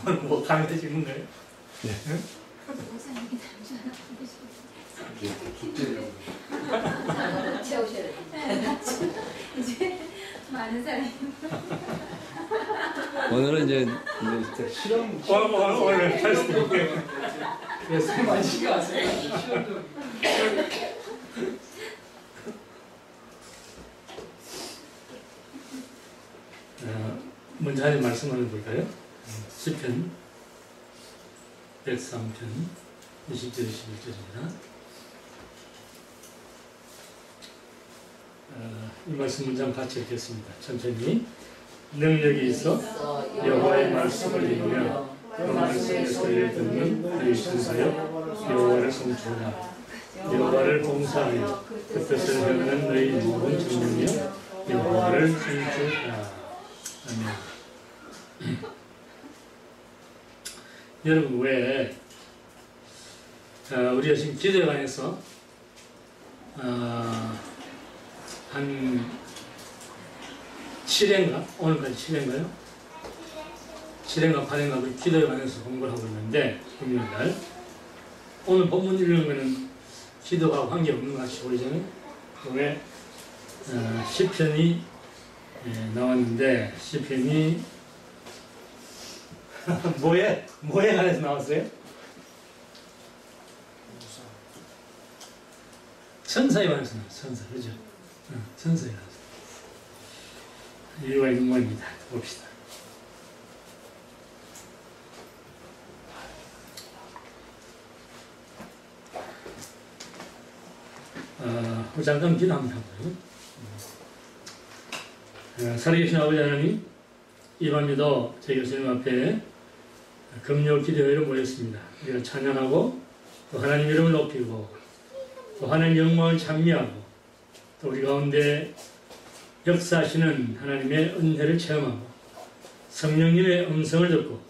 뭐 강의도 찍는 거예요? 네. 응? 목사님이 남자 하나 숙제를 채우셔야 돼요. 이제 많은 사람이 오늘은 이제 실험 오늘 테스트. 그래서 많지가 않아요. 시험 좀. 먼저 하나님 말씀 한번 볼까요? 시편 103편 20절 21절입니다. 이 말씀 문장 같이 읽겠습니다. 천천히. 능력이 있어 여호와의 말씀을 읽으며 그 말씀의 소리를 듣는 너희 천사여 여호와를 송축하라. 여호와를 봉사하며 그 뜻을 행하는 너희 모든 청년이여 여호와를 송축하라. 아멘. 여러분 왜 우리가 지금 기도에 관해서 한 7회인가? 오늘까지 7회인가요? 7회인가 8회인가 그 기도에 관해서 공부를 하고 있는데 금요일날 오늘 본문 읽는 거는 기도하고 관계없는 것 같이 보이잖아요. 왜 시편이 나왔는데 시편이 뭐에 관해서 나왔어요? 천사에 관해서 나왔어요. 천사, 그죠? 천사에 관해서. 이유가 있는 모양입니다. 봅시다. 잠깐 기도 한번 해보죠. 살아계신 아버지 하나님, 이 밤에도 저희 교수님 앞에 금요 기도회로 모였습니다. 우리가 찬양하고 또 하나님 이름을 높이고 또 하나님 영광을 찬미하고 또 우리 가운데 역사하시는 하나님의 은혜를 체험하고 성령님의 음성을 듣고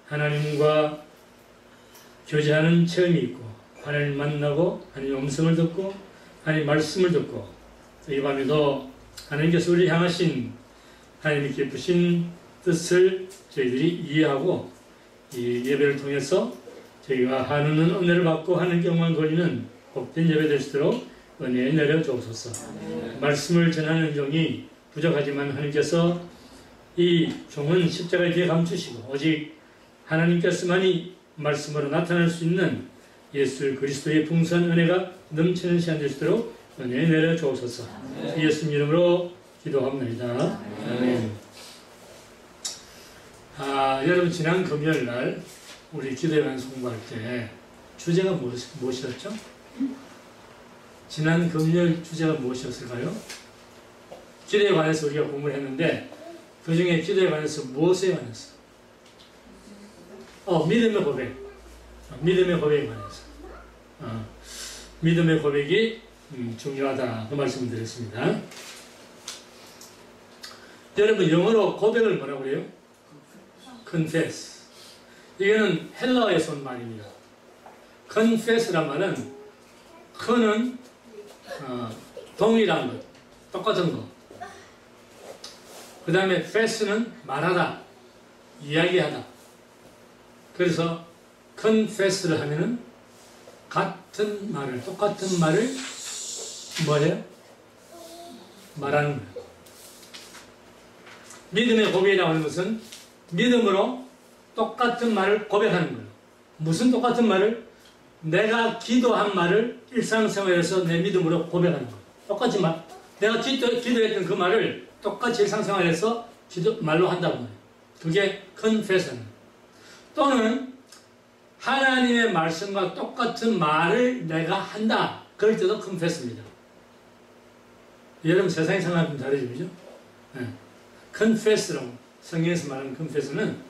하나님과 교제하는 체험이 있고 하나님 만나고 하나님 음성을 듣고 하나님 말씀을 듣고 이 밤에도 하나님께서 우리를 향하신 하나님의 기쁘신 뜻을 저희들이 이해하고 이 예배를 통해서 저희가 하나님은 은혜를 받고 하나님께 영광을 돌리는 복된 예배 될 수 있도록 은혜에 내려 주옵소서. 말씀을 전하는 종이 부족하지만 하나님께서 이 종은 십자가에 뒤에 감추시고 오직 하나님께서만이 말씀으로 나타날 수 있는 예수 그리스도의 풍성한 은혜가 넘치는 시간 될 수 있도록 은혜에 내려 주옵소서. 예수님 이름으로 기도합니다. 아멘. 여러분 지난 금요일날 우리 기도에 관해서 공부할 때 주제가 무엇이었죠? 지난 금요일 주제가 무엇이었을까요? 기도에 관해서 우리가 공부를 했는데 그 중에 기도에 관해서 무엇에 관해서? 믿음의 고백. 믿음의 고백에 관해서. 믿음의 고백이 중요하다. 그 말씀을 드렸습니다. 여러분 영어로 고백을 뭐라고 그래요? confess. 이거는 헬라어에서 온 말입니다. confess란 말은 con은 동일한 것, 똑같은 것. 그 다음에 fess는 말하다, 이야기하다. 그래서 confess를 하면은 같은 말을, 똑같은 말을 뭐예요? 말하는 거예요. 믿음의 고백이라고 하는 것은 믿음으로 똑같은 말을 고백하는 거예요. 무슨 똑같은 말을? 내가 기도한 말을 일상생활에서 내 믿음으로 고백하는 거예요. 똑같이 말. 내가 기도했던 그 말을 똑같이 일상생활에서 말로 한다고 해요. 그게 confession. 또는 하나님의 말씀과 똑같은 말을 내가 한다. 그럴 때도 confess입니다. 여러분 세상의 생각은 좀 다르죠, 그죠? 네. confess라고 성경에서 말하는 confess는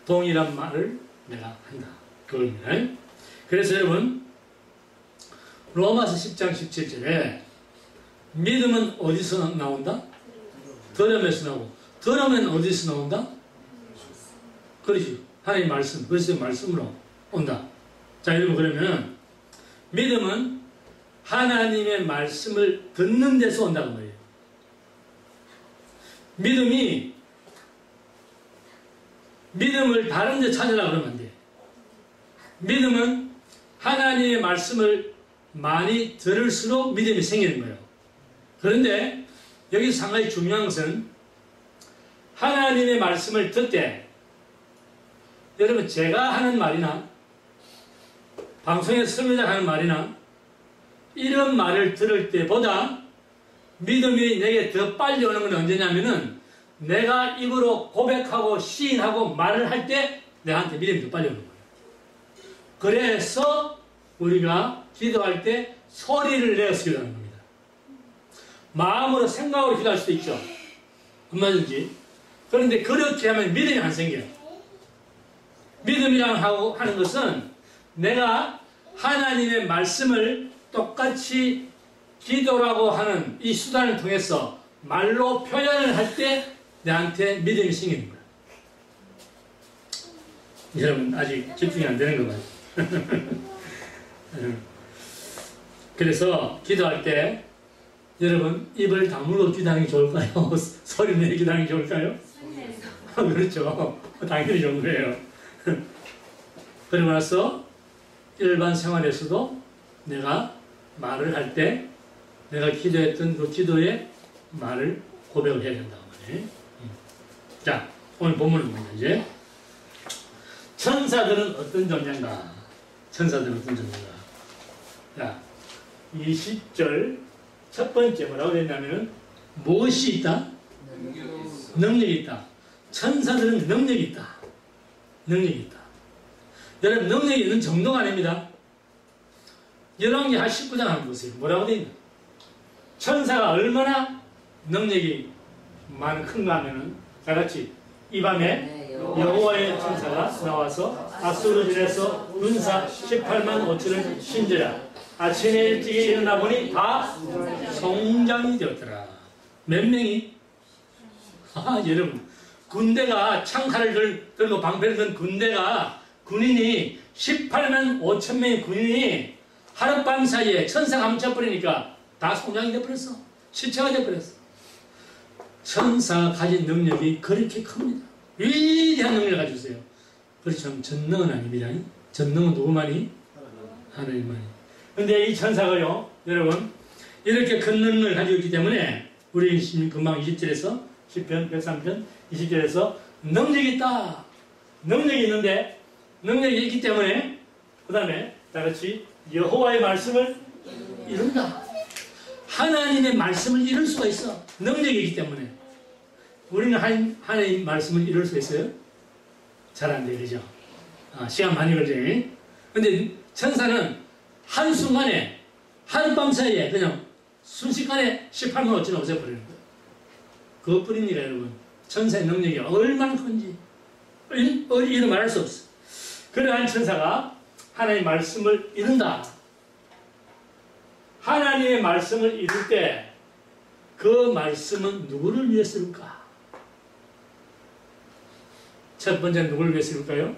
동일한 말을 내가 한다. 그겁니다. 그래서 여러분 로마서 10장 17절에 믿음은 어디서 나온다? 들음에서 나오고 들으면 어디서 나온다? 그렇지. 하나님의 말씀, 그리스도의 말씀으로 온다. 자, 여러분 그러면 믿음은 하나님의 말씀을 듣는 데서 온다는 거예요. 믿음을 다른 데 찾으라 그러면 안 돼. 믿음은 하나님의 말씀을 많이 들을수록 믿음이 생기는 거예요. 그런데 여기서 상당히 중요한 것은 하나님의 말씀을 듣되, 여러분 제가 하는 말이나 방송에서 설교자가 하는 말이나 이런 말을 들을 때보다 믿음이 내게 더 빨리 오는 건 언제냐면은 내가 입으로 고백하고 시인하고 말을 할 때 내한테 믿음이 더 빨리 오는 거예요. 그래서 우리가 기도할 때 소리를 내어서 기도하는 겁니다. 마음으로 생각으로 기도할 수도 있죠. 얼마든지. 그런데 그렇게 하면 믿음이 안 생겨요. 믿음이라고 하는 것은 내가 하나님의 말씀을 똑같이 기도라고 하는 이 수단을 통해서 말로 표현을 할 때 내한테 믿음이 생기는 거예요. 여러분 아직 집중이 안 되는 거 봐요. 그래서 기도할 때 여러분 입을 다물고 기도하는 게 좋을까요? 소리 내서 기도하는 게 좋을까요? 그렇죠. 당연히 좋은 거예요. 그러고 나서 일반 생활에서도 내가 말을 할 때 내가 기도했던 그 기도의 말을 고백을 해야 된다고 말이에요. 자, 오늘 본문은 뭐냐 이제 천사들은 어떤 존재인가? 천사들은 어떤 존재인가? 자, 20절 첫 번째 뭐라고 되냐면은 무엇이 있다? 능력이 있다. 천사들은 능력이 있다. 능력이 있다. 여러분 능력이 있는 정도가 아닙니다. 열왕기 19장 한번 보세요. 뭐라고 되어 있나? 천사가 얼마나 능력이 큰가 하면은 다같이 이 밤에 여호와의 천사가 나와서 아수르진에서 군사 18만 5천을 신지라. 아침에 일찍 일어나 보니 다 성장이 되었더라. 몇 명이? 여러분 군대가 창칼을 들고 방패를 든 군대가 군인이 18만 5천 명의 군인이 하룻밤 사이에 천사가 훔쳐버리니까 다 성장이 되어버렸어. 시체가 되어버렸어. 천사가 가진 능력이 그렇게 큽니다. 위대한 능력을 가지고 있어요. 그렇지만 전능은 아닙니다. 전능은 누구만이? 하나님만이. 근데 이 천사가요, 여러분, 이렇게 큰 능력을 가지고 있기 때문에 우리 금방 20절에서 10편, 103편, 20절에서 능력이 있다. 능력이 있는데 능력이 있기 때문에 그 다음에 다같이 여호와의 말씀을 이룬다. 하나님의 말씀을 이룰 수가 있어. 능력이 있기 때문에. 우리는 하나님 말씀을 이룰 수 있어요? 잘 안 돼요. 그죠? 시간 많이 걸리죠. 근데 천사는 한순간에 하룻밤 사이에 그냥 순식간에 18만 5천 없애버리는 거예요. 그것뿐입니다. 여러분. 천사의 능력이 얼마나 큰지 이루 말할 수 없어. 그러한 천사가 하나님의 말씀을 이룬다. 하나님의 말씀을 이룰 때 그 말씀은 누구를 위해서 이룰까? 첫 번째는 누구를 위해서 이룰까요?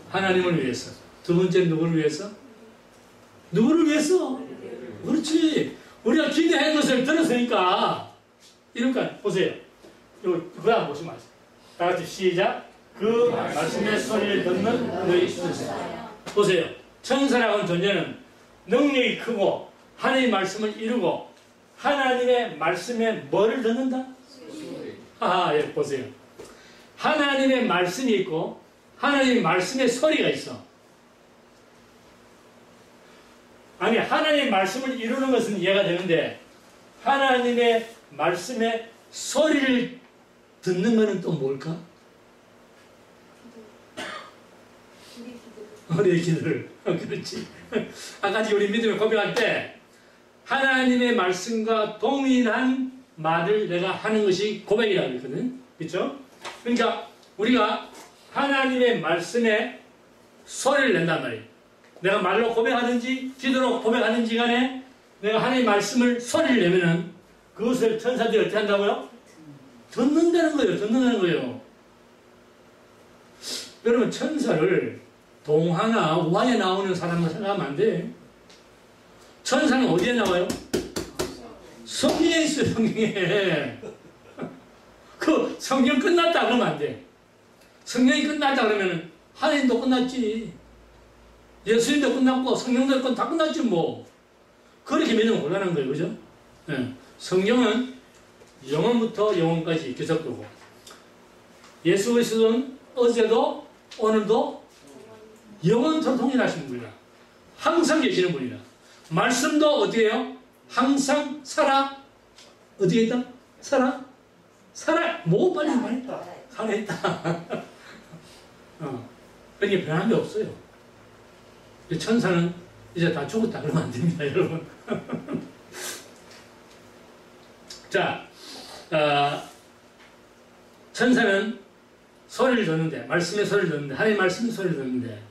하나님을 위해서. 두 번째는 누구를 위해서? 누구를 위해서? 그렇지. 우리가 기대한 것을 들었으니까 이룰까? 보세요. 그거 한번 보시면 아세요. 다 같이 시작. 그 말씀의 소리를 듣는 너희 천사. 보세요. 천사라고 하는 존재는 능력이 크고 하나님의 말씀을 이루고 하나님의 말씀에 뭐를 듣는다? 예, 보세요. 하나님의 말씀이 있고 하나님의 말씀에 소리가 있어. 아니, 하나님의 말씀을 이루는 것은 이해가 되는데 하나님의 말씀에 소리를 듣는 것은 또 뭘까? 우리의 기도를. 그렇지. 아까 우리 믿음을 고백할 때 하나님의 말씀과 동일한 말을 내가 하는 것이 고백이라고 했거든. 그렇죠? 그러니까 우리가 하나님의 말씀에 소리를 낸단 말이에요. 내가 말로 고백하든지 기도로 고백하든지 간에 내가 하나님의 말씀을 소리를 내면은 그것을 천사들이 어떻게 한다고요? 듣는다는 거예요. 듣는다는 거예요. 여러분, 천사를 동화나 우화에 나오는 사람을 생각하면 안 돼. 천사는 어디에 나와요? 성경에 있어요. 성경에. 그 성경 끝났다 그러면 안 돼. 성경이 끝났다 그러면 하나님도 끝났지. 예수님도 끝났고 성경도 다 끝났지 뭐. 그렇게 믿으면 곤란한 거예요. 그죠? 네. 성경은 영원부터 영원까지 계속되고 예수 그리스도는 어제도 오늘도 영원토록 동일하신 분이라 항상 계시는 분이라 말씀도 어떻게 해요? 항상 살아 어디에 있다? 살아 뭐 빨리 말했다 살아있다 그러니까 변한 게 없어요. 천사는 이제 다 죽었다 그러면 안 됩니다 여러분. 자 천사는 소리를 듣는데 말씀의 소리를 듣는데 하나님의 말씀의 소리를 듣는데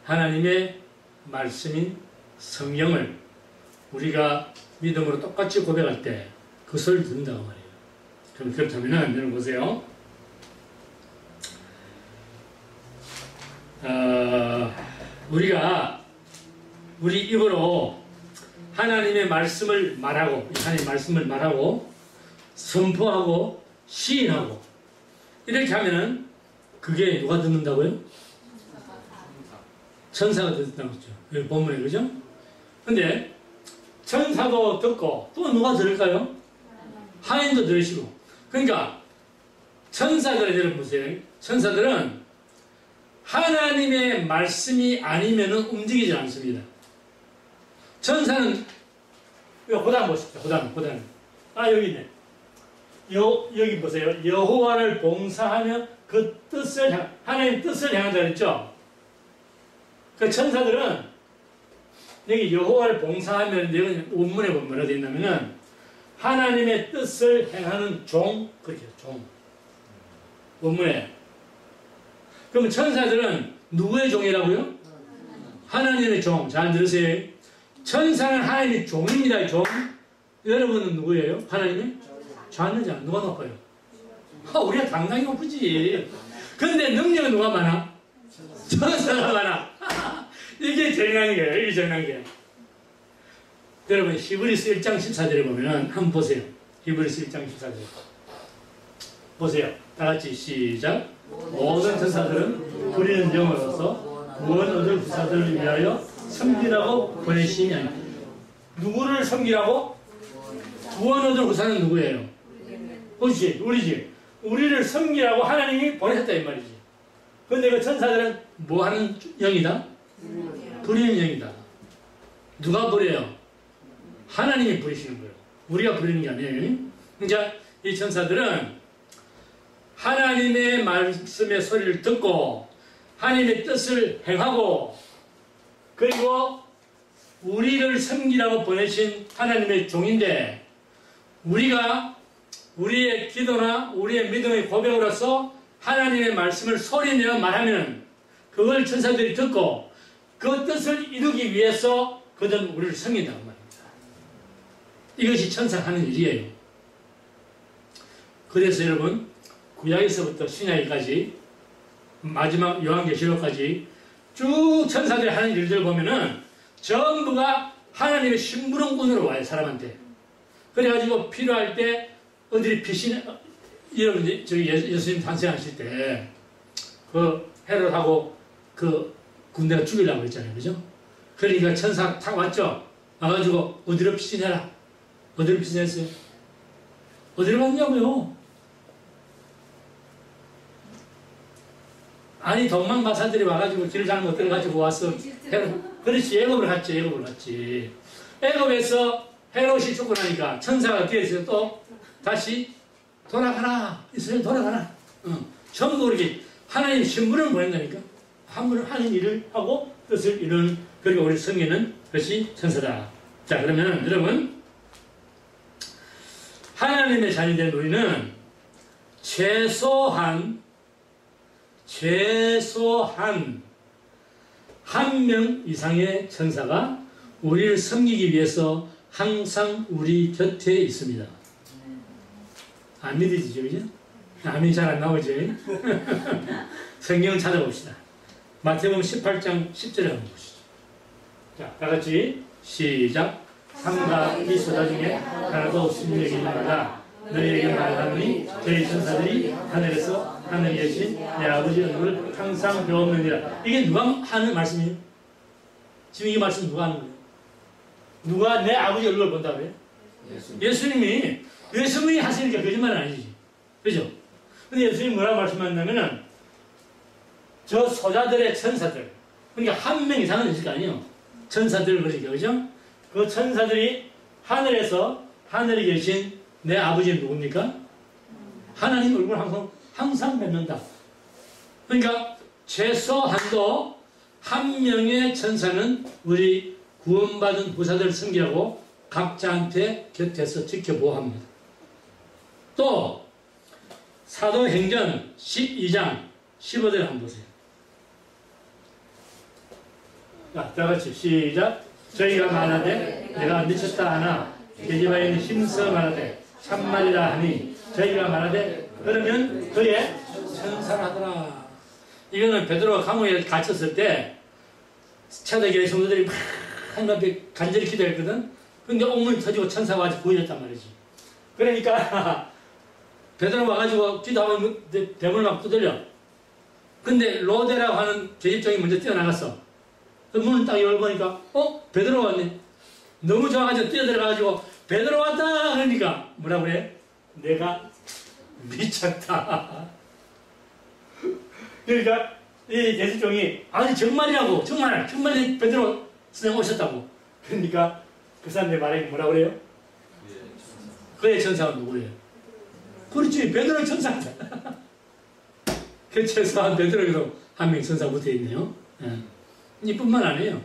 하나님의 말씀인 성경을 우리가 믿음으로 똑같이 고백할 때 그 소리를 듣는다고 말이에요. 그럼 그렇다면 여러분 보세요. 우리가 우리 입으로 하나님의 말씀을 말하고 하나님의 말씀을 말하고 선포하고 시인하고 이렇게 하면은 그게 누가 듣는다고요? 천사가 듣는다고 했죠. 여기 본문에 그죠? 근데 천사도 듣고 또 누가 들을까요? 하나님도 들으시고. 그러니까 천사들을 여러분 보세요. 천사들은 하나님의 말씀이 아니면은 움직이지 않습니다. 천사는 호당 보십시오. 호당. 여기 있네. 여기 보세요. 여호와를 봉사하며 그 뜻을 하나님 뜻을 향한다 그랬죠. 그 천사들은 여기 여호와를 봉사하면 여기 원문에 보면 뭐라 되어 있냐면은 하나님의 뜻을 행하는 종 그렇게 종 원문에. 그러면 천사들은 누구의 종이라고요? 하나님의 종. 잘 들으세요. 천사는 하나님의 종입니다. 종. 여러분은 누구예요? 하나님의 자녀자. 누가 높아요? 우리가 당당히 높지. 근데 능력은 누가 많아? 천사가 많아. 이게 재미난 거예요. 이게 재미난 게. 여러분 히브리서 1장 14절에 보면 한번 보세요. 히브리서 1장 14절 보세요. 다같이 시작. 모든 천사들은 부리는 영으로서 무언 얻을 부사들을 위하여 섬기라고 보내심이 아니라. 누구를 섬기라고? 구원 얻을 부사는 누구예요? 그렇지, 우리지. 우리를 섬기라고 하나님이 보내셨다 이 말이지. 그런데 그 천사들은 뭐 하는 영이다? 부리는 영이다. 누가 부려요? 하나님이 부리시는 거예요. 우리가 부리는 게 아니에요. 그러니까 이 천사들은 하나님의 말씀의 소리를 듣고 하나님의 뜻을 행하고 그리고 우리를 섬기라고 보내신 하나님의 종인데 우리가 우리의 기도나 우리의 믿음의 고백으로서 하나님의 말씀을 소리내어 말하면 그걸 천사들이 듣고 그 뜻을 이루기 위해서 그들은 우리를 섬긴다고 말합니다. 이것이 천사가 하는 일이에요. 그래서 여러분 구약에서부터 신약까지 마지막 요한계시록까지 쭉 천사들이 하는 일들을 보면은 전부가 하나님의 심부름꾼으로 와요. 사람한테. 그래가지고 필요할 때 어디 피신 여러분 저기 예수님 탄생하실 때 그 헤롯하고 그 군대가 죽이려고 했잖아요. 그죠? 그러니까 천사 탁 왔죠? 와가지고 어디로 피신해라. 어디로 피신했어요? 어디로 갔냐고요? 아니 동방 바사들이 와가지고 길을 잘못 들어가지고 와서 그렇지 애굽을 갔지. 애굽에서 헤롯이 죽고 나니까 천사가 뒤에서 또 다시 돌아가라. 이스라엘 돌아가라. 전부 이렇게 하나님 신부를 보낸다니까. 함부로 하는 일을 하고 뜻을 이루는 그리고 우리 섬기는 것이 천사다. 자 그러면 여러분 하나님의 자녀된 우리는 최소한 한 명 이상의 천사가 우리를 섬기기 위해서 항상 우리 곁에 있습니다. 안 믿으시죠? 그죠? 아멘이 잘 안 나오죠? 성경을 찾아봅시다. 마태복음 18장 10절에 한번 보시죠. 자, 다같이 시작. 삼가 이 소자 중에 하나도 없음을 여기는 마다 너희에게 말하노니 저희 천사들이 하늘에서 하늘에 계신 내 아버지 얼굴을 항상 배웠느니라. 이게 누가 하는 말씀이에요? 지금 이 말씀 누가 하는 거예요? 누가 내 아버지 얼굴을 본다고 해요? 예수님이 하시니까 거짓말은 아니지. 그죠? 근데 예수님이 뭐라고 말씀하셨냐면은 저 소자들의 천사들, 그러니까 한 명 이상은 있을 거 아니에요. 천사들 그러니까, 그죠? 그 천사들이 하늘에서 하늘에 계신 내 아버지는 누굽니까? 하나님 얼굴을 항상 뵙는다. 그러니까 최소한도 한 명의 천사는 우리 구원받은 부사들을 섬기라고 각자한테 곁에서 지켜보호합니다. 또 사도행전 12장 15절을 한번 보세요. 자, 다같이 시작. 저희가 말하되 내가 미쳤다 하나 계집아에 있는 힘써 말하되 참말이라 하니 저희가 말하되 그러면 그의 천사라더라. 이거는 베드로가 감옥에 갇혔을 때 차대교회 성도들이 막 하나님께 간절히 기도했거든. 근데 옥문이 터지고 천사가 와서 구해줬단 말이지. 그러니까 베드로 와가지고 기도하면 대문을 막 두들려. 근데 로데라고 하는 계집종이 먼저 뛰어나갔어. 그 문을 딱 열어보니까 베드로 왔네. 너무 좋아가지고 뛰어들어가가지고 베드로 왔다 그러니까 뭐라고 그래? 내가 미쳤다. 그러니까 이 계집종이 아니 정말이라고 정말 베드로 선생님 오셨다고. 그러니까 그 사람들 말에 뭐라고 그래요? 그의 천사가 누구예요? 그렇지, 베드로 천사다. 그 최소한 베드로에도 한 명 천사 붙어있네요. 이뿐만 아니에요.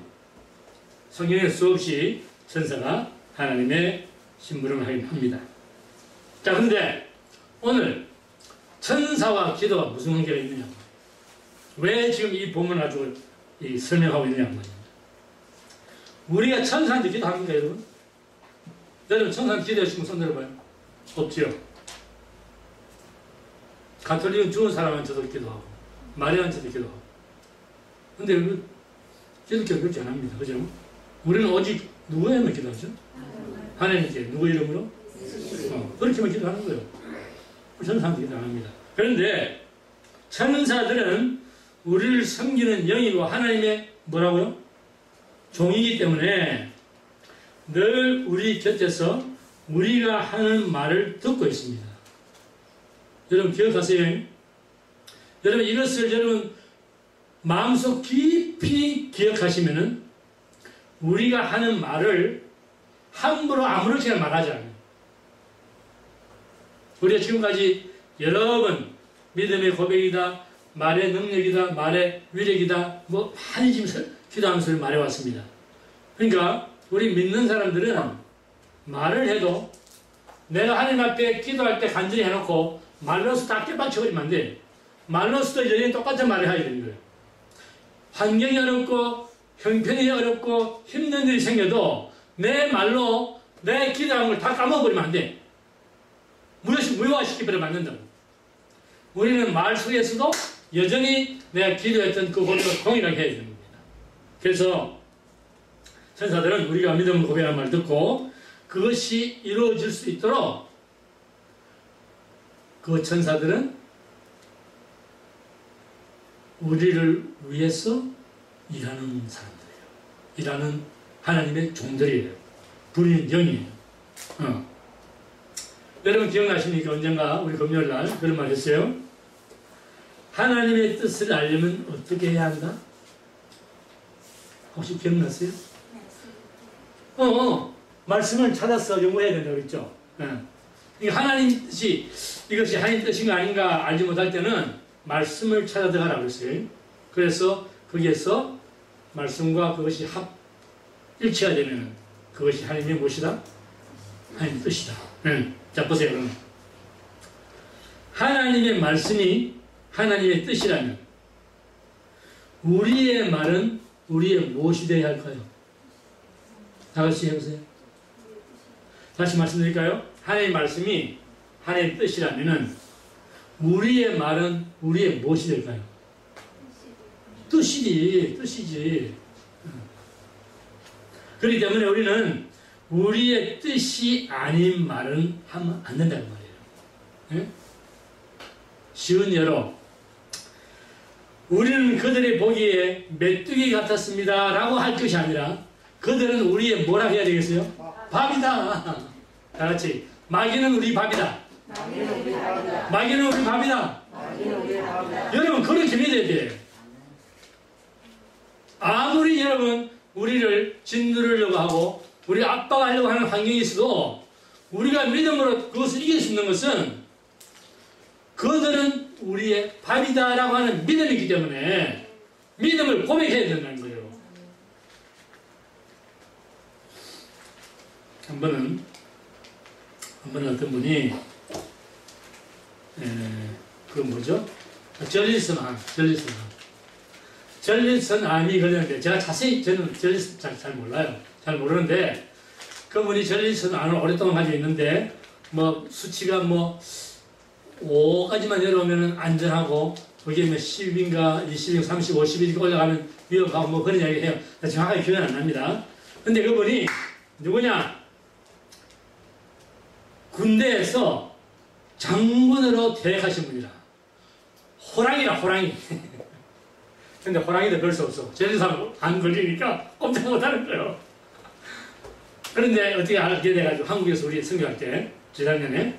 성경에 수없이 천사가 하나님의 심부름을 하긴 합니다. 자, 근데 오늘 천사와 기도가 무슨 관계가 있느냐? 왜 지금 이 본문을 가지고 설명하고 있느냐 말입니다. 우리가 천사한테 기도합니까, 여러분? 여러분 천사한테 기도하시면 손 들어봐요. 없지요. 가톨릭은 죽은 사람한테도 기도하고 마리아한테도 기도하고. 근데 여러분 기독교는 그렇게 안 합니다. 그죠? 우리는 오직 누구에만 기도하죠? 하나님께. 누구 이름으로? 그렇게만 기도하는 거예요. 천사한테 기도 안 합니다. 그런데 천사들은 우리를 섬기는 영이고 하나님의 뭐라고요? 종이기 때문에 늘 우리 곁에서 우리가 하는 말을 듣고 있습니다. 여러분 기억하세요? 여러분 이것을 여러분 마음속 깊이 기억하시면은 우리가 하는 말을 함부로 아무렇게나 말하지 않아요. 우리가 지금까지 여러 번 믿음의 고백이다, 말의 능력이다, 말의 위력이다, 뭐 많이 지금 기도하면서 말해왔습니다. 그러니까 우리 믿는 사람들은 말을 해도 내가 하나님 앞에 기도할 때 간절히 해놓고 말로서 다 깨박쳐버리면 안 돼. 말로서도 여전히 똑같은 말을 해야 되는 거예요. 환경이 어렵고 형편이 어렵고 힘든 일이 생겨도 내 말로 내 기도한 걸 다 까먹어버리면 안 돼. 무효화시켜버리면 안 된다고. 우리는 말 속에서도 여전히 내가 기도했던 그것도 동일하게 해야 됩니다. 그래서 천사들은 우리가 믿음을 고백하는 말을 듣고 그것이 이루어질 수 있도록 그 천사들은 우리를 위해서 일하는 사람들이에요. 일하는 하나님의 종들이에요. 불리는 영이에요. 여러분 기억나십니까? 언젠가 우리 금요일날 그런 말 했어요. 하나님의 뜻을 알려면 어떻게 해야 한다? 혹시 기억났어요? 말씀을 찾아서 연구해야 된다고 그랬죠. 하나님 뜻이 이것이 하나님 뜻인가 아닌가 알지 못할 때는 말씀을 찾아 들어가라고 그랬어요. 그래서 거기에서 말씀과 그것이 일치가 되면 그것이 하나님의 무엇이다? 하나님의 뜻이다. 자 보세요. 그럼 하나님의 말씀이 하나님의 뜻이라면 우리의 말은 우리의 무엇이 되어야 할까요? 다 같이 해보세요. 다시 말씀드릴까요? 하나님의 말씀이 하나님의 뜻이라면 우리의 말은 우리의 무엇이 될까요? 뜻이지. 그렇기 때문에 우리는 우리의 뜻이 아닌 말은 하면 안 된다는 말이에요. 예? 쉬운 예로 우리는 그들의 보기에 메뚜기 같았습니다 라고 할 것이 아니라 그들은 우리의 뭐라 해야 되겠어요? 밥이다. 다 같이 마귀는 우리 밥이다. 마귀는 우리 밥이다. 여러분 그렇게 믿어야 돼. 아무리 여러분 우리를 짓누르려고 하고 우리 압박하려고 하는 환경이 있어도 우리가 믿음으로 그것을 이길 수 있는 것은 그들은 우리의 밥이다라고 하는 믿음이기 때문에 믿음을 고백해야 된다는 거예요. 한 번은 어떤 분이 그 뭐죠? 전리선암이 걸렸는데 제가 자세히 저는 전리선 잘 몰라요. 잘 모르는데 그분이 전리선암을 오랫동안 가지고 있는데 뭐 수치가 뭐 5까지만 내려오면 안전하고 그게 뭐 10인가 20인가 30, 50인가 올라가면 위험하고 뭐 그런 이야기 해요. 정확하게 기억은 안 납니다. 근데 그분이 누구냐? 군대에서 장군으로 퇴역하신 분이라. 호랑이라 호랑이. 근데 호랑이도 별 수 없어. 전리선암 안 걸리니까 꼼짝 못하는 거예요. 그런데 어떻게 알게 돼가지고 한국에서 우리 선교할 때 재작년에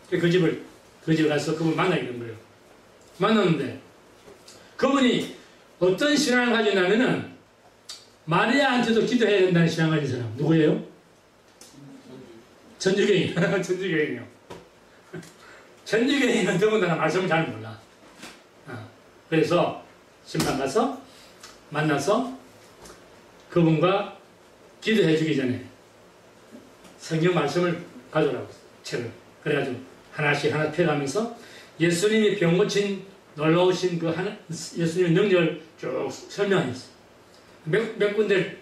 그 집에 가서 그분 만나게 된 거예요. 만났는데 그분이 어떤 신앙을 가지냐면은 마리아한테도 기도해야 된다는 신앙을 가진 사람 누구예요? 천주교인. 천주교인이요. 천주교인은 더군다나 말씀을 잘 몰라. 그래서 신방 가서 만나서 그분과 기도해 주기 전에 성경 말씀을 가져오라고 책을 그래가지고 하나씩 하나 펴가면서 예수님이 병 고친 놀라우신 그 예수님의 능력을 쭉 설명했어요. 몇 군데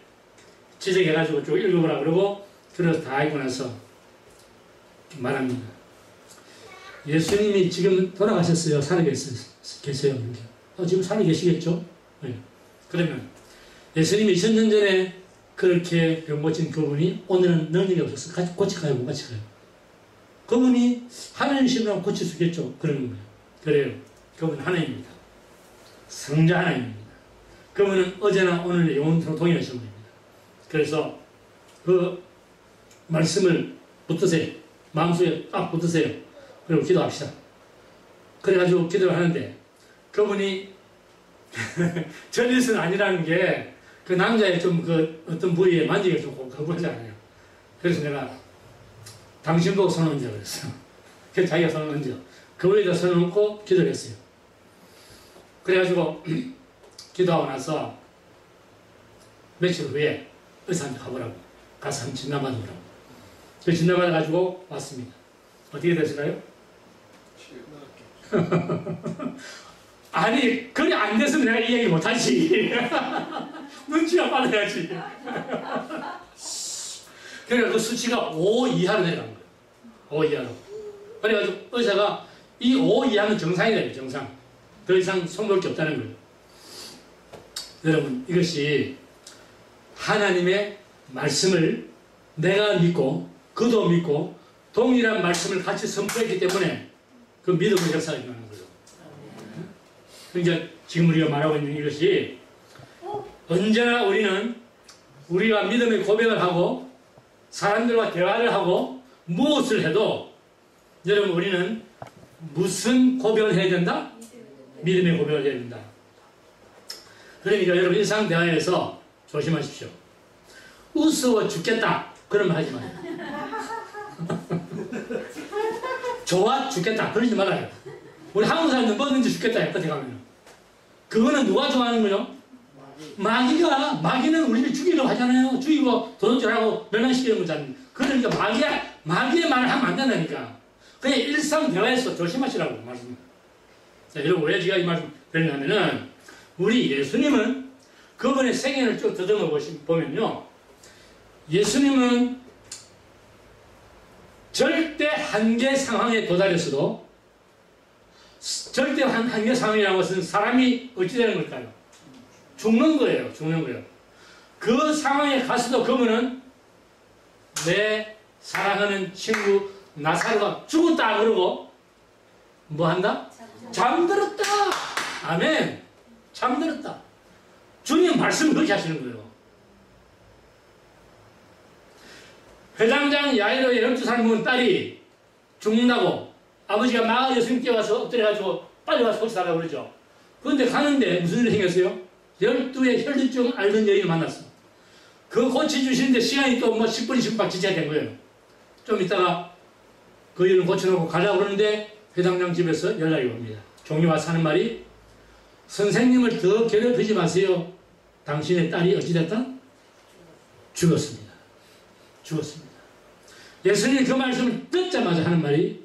지적해가지고 쭉 읽어보라 그러고 들어서 다 읽고 나서 말합니다. 예수님이 지금 돌아가셨어요? 살아계세요? 지금 살아계시겠죠? 네. 그러면 예수님이 2000년 전에 그렇게 병 고친 그분이 오늘은 능력이 없어서 같이 고칠까요? 못 고칠까요? 그분이 하나님이시면 고칠 수 있겠죠? 그러는 거예요. 그래요. 그분은 하나님입니다. 성자 하나님입니다. 그분은 어제나 오늘 영원토록 동일하신 분입니다. 그래서 그 말씀을 붙드세요. 마음속에 딱 붙드세요. 그리고 기도합시다. 그래가지고 기도를 하는데 그분이 전리선 아니라는 게 그 남자의 좀 그 어떤 부위에 만지기가 좀 거부하잖아요. 그래서 내가 당신 보고 손 얹어 그랬어. 그래서 자기가 손을 얹어. 그 위에다 손을 얹고 기도를 했어요. 그래가지고 기도하고 나서 며칠 후에 의사한테 가보라고. 가서 한번 진단받아보라고. 그 진단받아가지고 왔습니다. 어떻게 됐을까요? 아니, 그게 안 됐으면 내가 이 얘기 못하지. 눈치가 빨라야지. 그러니까 그 수치가 5 이하로 내려간 거예요. 5 이하로. 그래가지고 의사가 이 5 이하는 정상이래요, 정상. 더 이상 손볼 게 없다는 거예요. 여러분, 이것이 하나님의 말씀을 내가 믿고, 그도 믿고, 동일한 말씀을 같이 선포했기 때문에 그 믿음의 역사가 일어나는 거예요. 그러니까 지금 우리가 말하고 있는 이것이 언제나 우리는 우리가 믿음의 고백을 하고 사람들과 대화를 하고 무엇을 해도 여러분 우리는 무슨 고백을 해야 된다? 믿음의 고백을 해야 된다. 그러니까 여러분 일상대화에서 조심하십시오. 우스워 죽겠다. 그러면 하지 마요. 좋아 죽겠다. 그러지 말아요. 우리 한국 사람들 뭐든지 죽겠다. 끝에 가면. 그거는 누가 좋아하는 거요? 마귀는 우리를 죽이려고 하잖아요. 죽이고 도둑질하고 멸망시키는 거잖아요. 그러니까 마귀의 말을 하면 안 된다니까. 그냥 일상 대화에서 조심하시라고 말씀. 자, 여러분 왜 제가 이 말씀 드리냐면은 우리 예수님은 그분의 생애를 쭉 더듬어 보면요. 예수님은 절대 한계 상황에 도달했어도 절대 한계 상황이라는 것은 사람이 어찌 되는 걸까요? 죽는 거예요. 죽는 거예요. 그 상황에 가서도 그분은 내 사랑하는 친구 나사로가 죽었다 그러고 뭐 한다? 잠들었다. 아멘. 잠들었다. 주님 말씀을 그렇게 하시는 거예요. 회장장 야이로의 12살 먹은 딸이 죽는다고 아버지가 막 예수님 깨워서 엎드려가지고 빨리 와서 고쳐달라고 그러죠. 그런데 가는데 무슨 일이 생겼어요? 12의 혈류증 앓는 여인을 만났어. 그 고쳐주시는데 시간이 또 뭐 10분, 20분 지체가 된 거예요. 좀 있다가 그 일을 고쳐놓고 가려고 그러는데 회장장 집에서 연락이 옵니다. 종이 와서 하는 말이 선생님을 더 괴롭히지 마세요. 당신의 딸이 어찌됐다? 죽었습니다. 죽었습니다. 예수님이 그 말씀을 듣자마자 하는 말이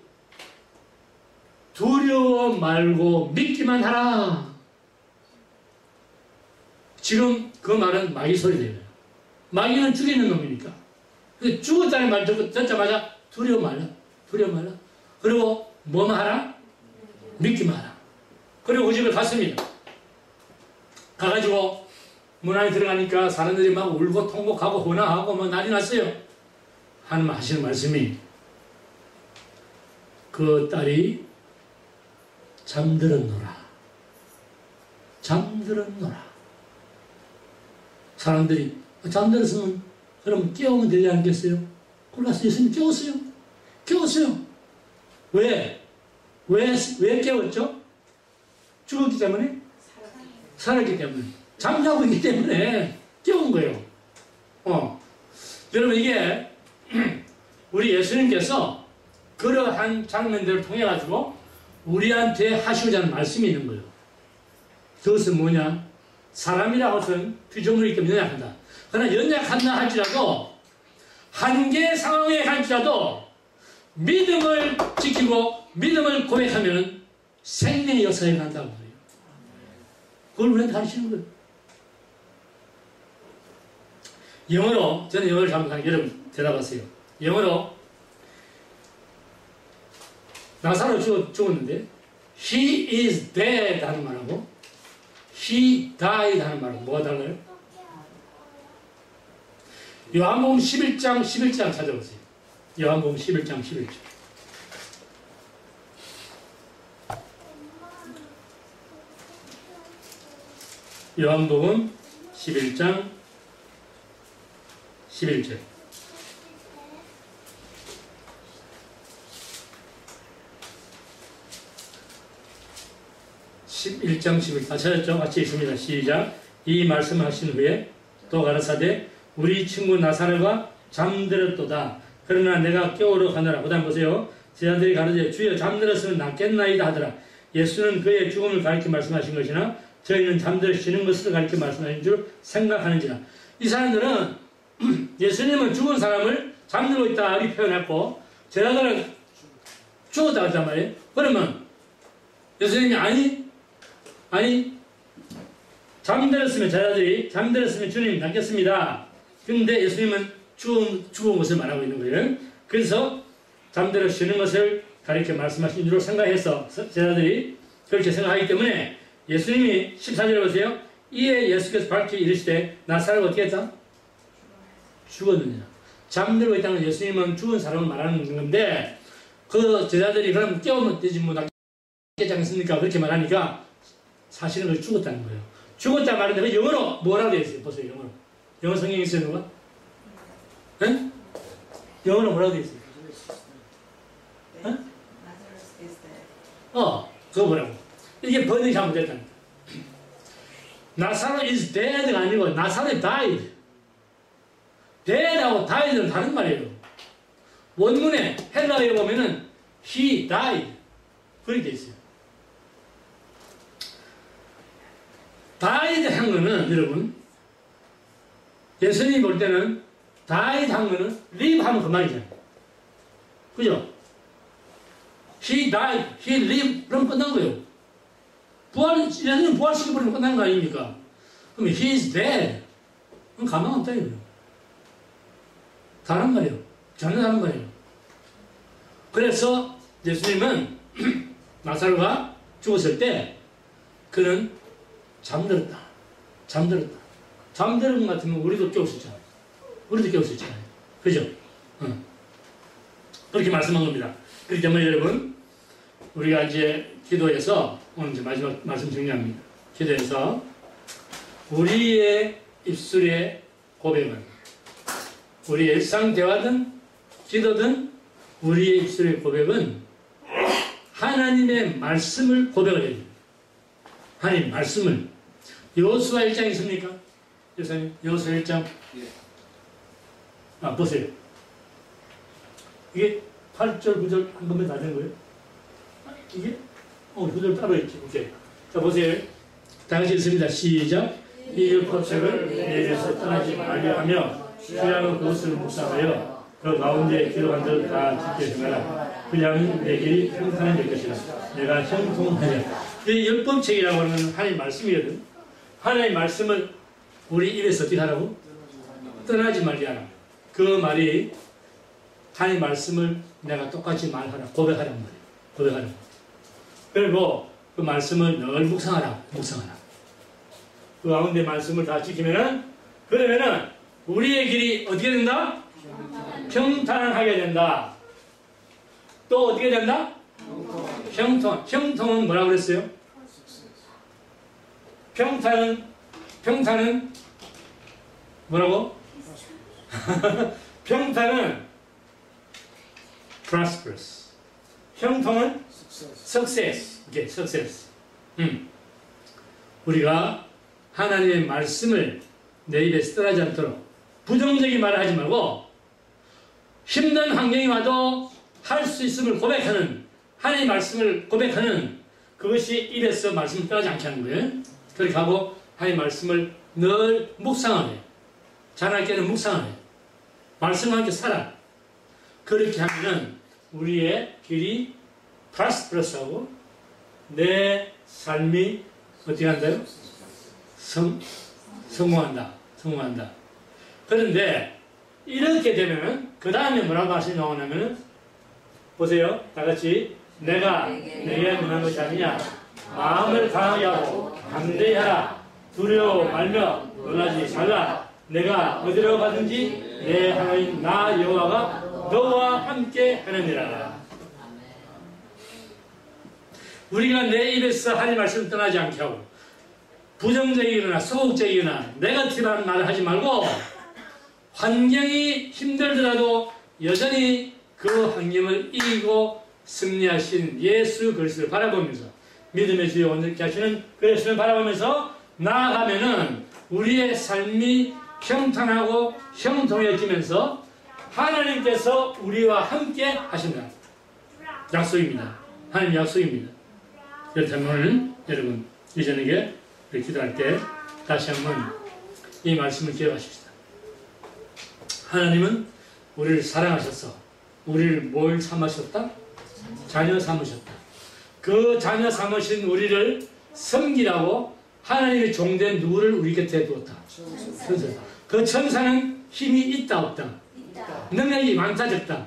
두려워 말고 믿기만 하라. 지금 그 말은 마귀 소리예요. 마귀는 죽이는 놈이니까. 죽었다는 말 듣자마자 두려워 말라. 두려워 말라. 그리고 뭐만 하라? 믿기만 하라. 그리고 그 집을 갔습니다. 가가지고 문 안에 들어가니까 사람들이 막 울고 통곡하고 혼화하고 뭐 난리 났어요. 하나님 하시는 말씀이 그 딸이 잠들었노라. 잠들었노라. 사람들이 잠들었으면 그럼 깨우면 되지 않겠어요? 골라서 예수님 깨웠어요. 깨웠어요. 왜? 왜 깨웠죠? 죽었기 때문에? 살았기 때문에. 잠자고 있기 때문에 깨운 거예요. 여러분 이게 우리 예수님께서 그러한 장면들을 통해 가지고 우리한테 하시고자 하는 말씀이 있는 거예요. 그것은 뭐냐? 사람이라고 해서는 피조물이기 때문에 연약하다. 그러나 연약한다 할지라도 한계 상황에 갈지라도 믿음을 지키고 믿음을 고백하면 생명의 역사가 일어난다고 해요. 그걸 우리한테 가르치는 거예요. 영어로, 저는 영어를 잘못하니까 여러분 대답하세요. 영어로 나사로 죽었는데 He is dead 하는 말하고 He died 하는 말하고 뭐가 달라요? 요한복음 11장 찾아보세요. 요한복음 11장 11절. 요한복음 11장 11절. 다 찾았죠? 같이 읽습니다. 시작. 이 말씀을 하신 후에 또 가라사대 우리 친구 나사로가 잠들었도다. 그러나 내가 깨우러 가느라. 그 다음 보세요. 제자들이 가르되 주여 잠들었으면 낫겠나이다 하더라. 예수는 그의 죽음을 가리켜 말씀하신 것이나 저희는 잠들어 쉬는 것을 가리켜 말씀하신 줄 생각하는지라. 이 사람들은 예수님은 죽은 사람을 잠들고 있다 이렇게 표현했고 제자들은 죽었다 했단 말이에요. 그러면 예수님이 아니 잠들었으면 제자들이 잠들었으면 주님 낫겠습니다. 그런데 예수님은 죽은 것을 말하고 있는 거예요. 그래서 잠들어 쉬는 것을 가리켜 말씀하신 줄 생각해서 제자들이 그렇게 생각하기 때문에 예수님이 14절에 보세요. 이에 예수께서 밝히 이르시되 나사로가 어떻게 했다? 죽었느냐. 잠들고 있다는 건 예수님은 죽은 사람을 말하는 건데 그 제자들이 그럼 깨우면 되지 뭐 낫겠지 않습니까? 그렇게 말하니까 사실은 그걸 죽었다는 거예요. 죽었다 말하는데 그 영어로 뭐라고 되어 있어요? 보세요. 영어로. 영어 성경에 있어요 누가? 응? 영어로 뭐라고 되어 있어요? 응? 그거 뭐라고? 이게 번역이 잘못됐다니까. 나사로 is dead가 아니고 나사로 died. dead하고 died는 다른 말이에요. 원문에 헬라어에 보면은 he died 그렇게 돼 있어요. died 한 거는 여러분 예수님이 볼 때는 died 한 거는 live 하면 그만이잖아요. 그죠? he died, he lived 그럼 끝난 거예요. 예수님 부활시켜버리면 끝난 거 아닙니까? 그럼 he is dead 그럼 가망 없다 이거예요. 다른 말이에요. 전혀 다른 말이에요. 그래서 예수님은 나사로가 죽었을 때 그는 잠들었다. 잠들은 것 같으면 우리도 깨울 수 있잖아요. 그죠? 그렇게 말씀한 겁니다. 그렇기 때문에 여러분 우리가 이제 기도해서 오늘 이제 마지막 말씀 정리합니다. 기도해서 우리의 입술의 고백은 우리의 일상 대화든 기도든 우리의 입술의 고백은 하나님의 말씀을 고백을 해야 됩니다. 하나님 말씀을 여호수아 1장 있습니까? 여사님 여호수아 1장 보세요. 이게 8절 9절 한 번만 다 된 거예요? 이게 9절 따로 있지. 오케이. 자 보세요. 다 같이 읽습니다. 시작. 이 율법책을 내 입에서 떠나지 말려 하며 주야로 그것을 묵상하여 그 가운데 기록한 대로 다 지켜 행하라. 그냥 내 길이 평탄한 될 것이라. 내가 형통하리라. 이 율법책이라고 하는 하나님의 말씀이거든. 하나님의 말씀을 우리 입에서 어떻게 하라고? 떠나지 말게 하라. 그 말이 하나님의 말씀을 내가 똑같이 말하라. 고백하란 말이에요. 고백하라. 그리고 그 말씀을 늘 묵상하라. 묵상하라. 그 가운데 말씀을 다 지키면은 그러면은 우리의 길이 어떻게 된다? 평탄하게 된다. 또 어떻게 된다? 형통. 형통은 뭐라고 그랬어요? 평탄은 뭐라고? 평탄은 prosperous. 형통은 success. 오케이, success. 우리가 하나님의 말씀을 내 입에서 떠나지 않도록 부정적인 말을 하지 말고 힘든 환경이 와도 할 수 있음을 고백하는 하나님의 말씀을 고백하는 그것이 입에서 말씀을 떠나지 않게 하는 거예요. 그렇게 하고 하나님의 말씀을 늘 묵상하네. 자날 때는 묵상하네. 말씀과 함께 살아. 그렇게 하면은 우리의 길이 프라스프러스하고 내 삶이 어떻게 한다요? 성공한다. 그런데 이렇게 되면 그 다음에 뭐라고 하시냐고 하면은 보세요. 다 같이 내가 내게 문한 것이 아니냐. 마음을 강하게 하고 담대히 하라. 두려워 말며 놀라지 말라. 내가 어디로 가든지 내 하나님 나 여호와가 너와 함께 하느니라. 우리가 내 입에서 하나님 말씀을 떠나지 않게 하고 부정적이거나 소극적이거나 네거티브한 말을 하지 말고 환경이 힘들더라도 여전히 그 환경을 이기고 승리하신 예수 그리스도를 바라보면서 믿음의 주여 온전케 하시는 그 예수를 바라보면서 나아가면은 우리의 삶이 평탄하고 형통해지면서 하나님께서 우리와 함께 하신다. 약속입니다. 하나님 약속입니다. 그렇다면 오늘 여러분 이전에게 기도할 때 다시 한번 이 말씀을 기억하십시다. 하나님은 우리를 사랑하셔서 우리를 뭘 삼으셨다? 자녀 삼으셨다. 그 자녀 삼으신 우리를 섬기라고 하나님의 종된 누구를 우리 곁에 두었다. 그 천사는 힘이 있다 없다? 능력이 많다 적다?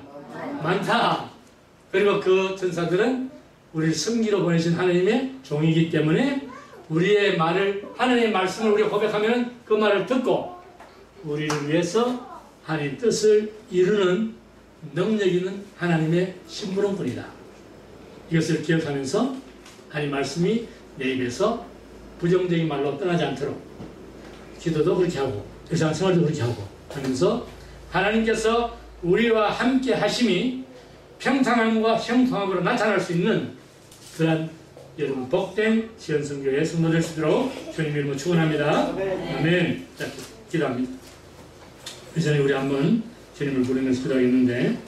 많다. 그리고 그 천사들은 우리를 섬기러 보내신 하나님의 종이기 때문에 우리의 말을 하나님의 말씀을 우리가 고백하면 그 말을 듣고 우리를 위해서 하나님의 뜻을 이루는 능력 있는 하나님의 심부름꾼이다. 이것을 기억하면서 하나님 말씀이 내 입에서 부정적인 말로 떠나지 않도록 기도도 그렇게 하고 일상생활도 그렇게 하고 하면서 하나님께서 우리와 함께 하심이 평탄함과 형통함으로 나타날 수 있는 그런 여러분 복된 지연성교회 성도 될 수 있도록 주님 이름으로 축원합니다. 아멘. 자, 기도합니다. 그 전에 우리 한번 주님을 부르면서 기도하겠는데